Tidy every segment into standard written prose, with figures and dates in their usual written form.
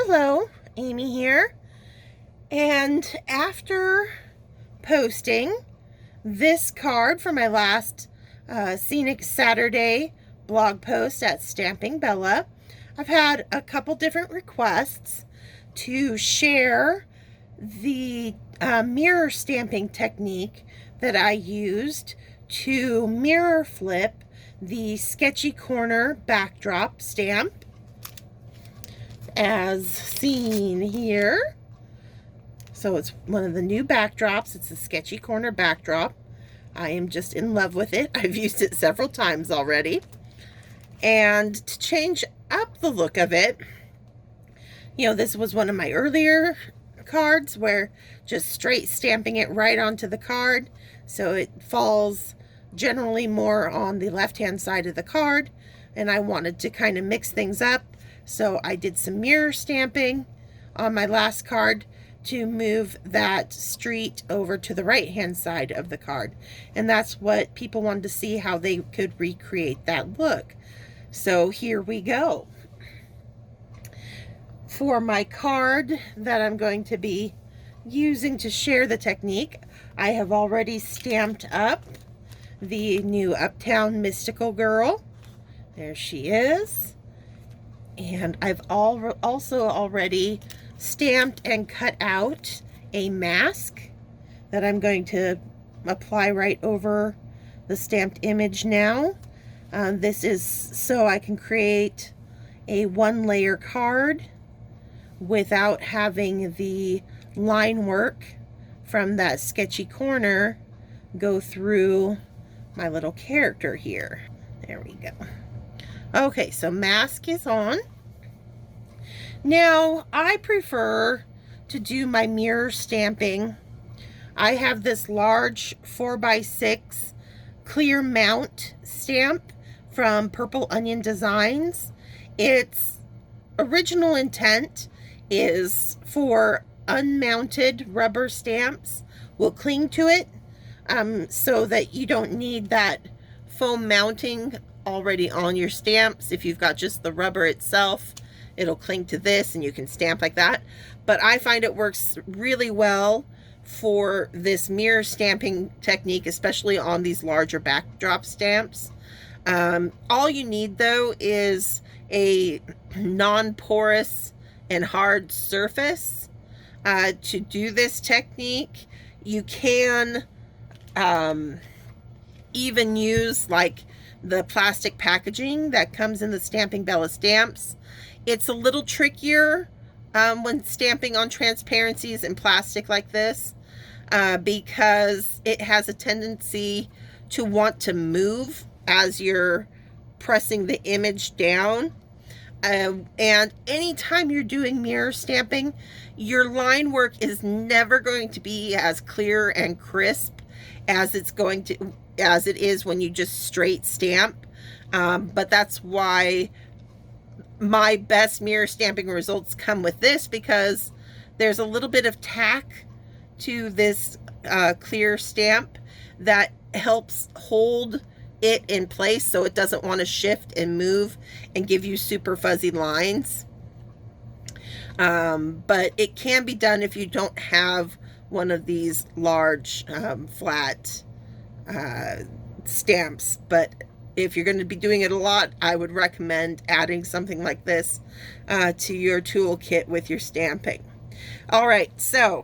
Hello, Amy here. And after posting this card for my last Scenic Saturday blog post at Stamping Bella, I've had a couple different requests to share the mirror stamping technique that I used to mirror flip the Sketchy Corner Backdrop stamp, as seen here. So it's one of the new backdrops. It's a Sketchy Corner Backdrop. I am just in love with it. I've used it several times already. And to change up the look of it, you know, this was one of my earlier cards where just straight stamping it right onto the card, so it falls generally more on the left-hand side of the card, and I wanted to kind of mix things up. So I did some mirror stamping on my last card to move that street over to the right-hand side of the card. And that's what people wanted to see, how they could recreate that look. So here we go. For my card that I'm going to be using to share the technique, I have already stamped up the new Uptown Mystical Girl. There she is. And I've also already stamped and cut out a mask that I'm going to apply right over the stamped image now. This is so I can create a one-layer card without having the line work from that sketchy corner go through my little character here. There we go. Okay, so mask is on. Now, I prefer to do my mirror stamping. I have this large 4x6 clear mount stamp from Purple Onion Designs. Its original intent is for unmounted rubber stamps will cling to it, so that you don't need that foam mounting already on your stamps. If you've got just the rubber itself, it'll cling to this and you can stamp like that. But I find it works really well for this mirror stamping technique, especially on these larger backdrop stamps. All you need though is a non-porous and hard surface to do this technique. You can even use like the plastic packaging that comes in the Stamping Bella stamps. It's a little trickier when stamping on transparencies in plastic like this because it has a tendency to want to move as you're pressing the image down. And anytime you're doing mirror stamping, your line work is never going to be as clear and crisp as it is when you just straight stamp. But that's why my best mirror stamping results come with this, because there's a little bit of tack to this clear stamp that helps hold it in place so it doesn't want to shift and move and give you super fuzzy lines. But it can be done if you don't have one of these large flat stamps. But if you're going to be doing it a lot, I would recommend adding something like this to your toolkit with your stamping. All right, so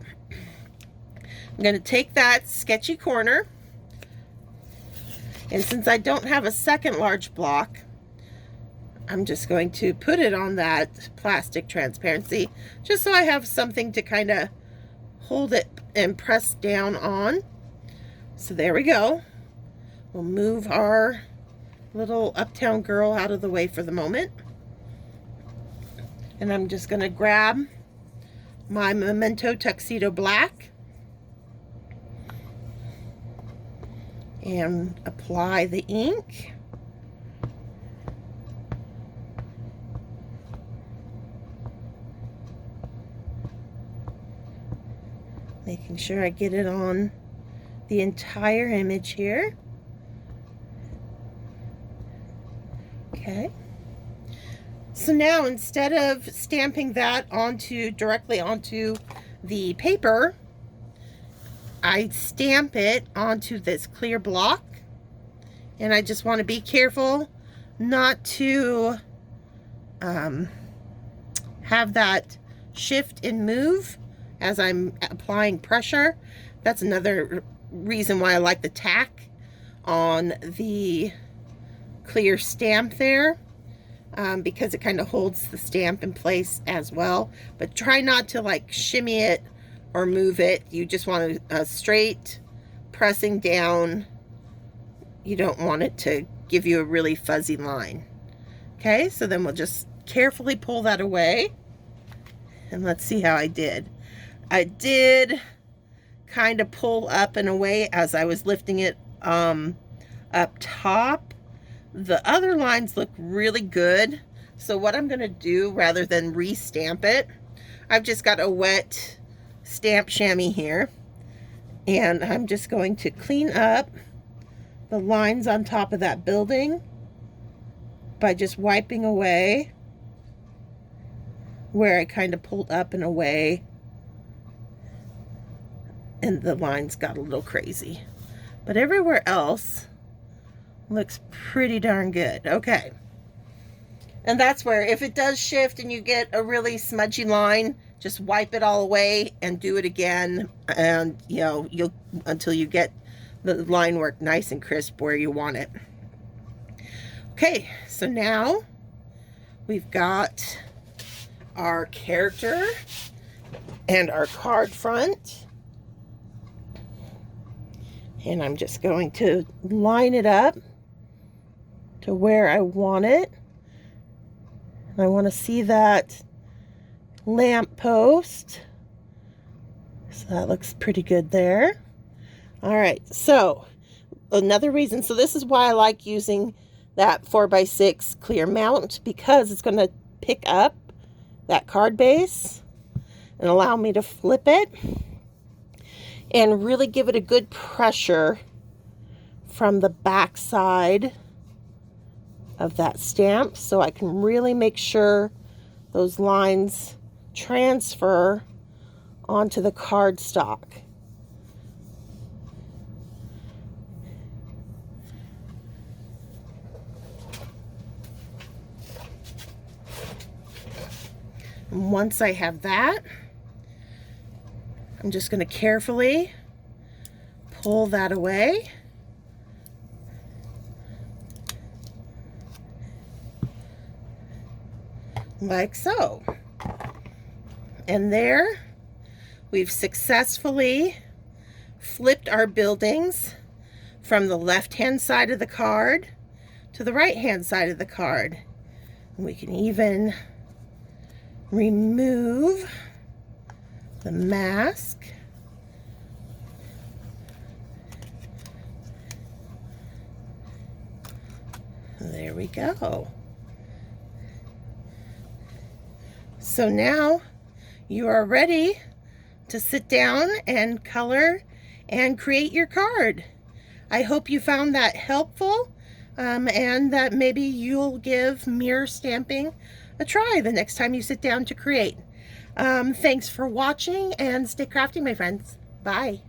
I'm going to take that sketchy corner, and since I don't have a second large block, I'm just going to put it on that plastic transparency just so I have something to kind of hold it and press down on. So there we go. We'll move our little Uptown girl out of the way for the moment. And I'm just going to grab my Memento Tuxedo Black and apply the ink. Making sure I get it on the entire image here. Okay. So So now instead of stamping that directly onto the paper, I stamp it onto this clear block. And I just want to be careful not to have that shift and move as I'm applying pressure. That's another reason why I like the tack on the clear stamp there, because it kind of holds the stamp in place as well. But try not to like shimmy it or move it. You just want a straight pressing down. You don't want it to give you a really fuzzy line. Okay, so then we'll just carefully pull that away. And let's see how I did. I did kind of pull up and away as I was lifting it up top. The other lines look really good. So what I'm going to do, rather than re-stamp it, I've just got a wet stamp chamois here. And I'm just going to clean up the lines on top of that building by just wiping away where I kind of pulled up and away and the lines got a little crazy. But everywhere else looks pretty darn good. Okay. And that's where, if it does shift and you get a really smudgy line, just wipe it all away and do it again. And, you know, until you get the line work nice and crisp where you want it. Okay, so now we've got our character and our card front. And I'm just going to line it up to where I want it. And I want to see that lamp post. So that looks pretty good there. All right, so another reason, so this is why I like using that 4x6 clear mount, because it's going to pick up that card base and allow me to flip it and really give it a good pressure from the back side of that stamp, so I can really make sure those lines transfer onto the cardstock. And once I have that, I'm just going to carefully pull that away. Like so. And there, we've successfully flipped our buildings from the left-hand side of the card to the right-hand side of the card. And we can even remove the mask. There we go. So now you are ready to sit down and color and create your card. I hope you found that helpful, and that maybe you'll give mirror stamping a try the next time you sit down to create. Thanks for watching, and stay crafty, my friends. Bye.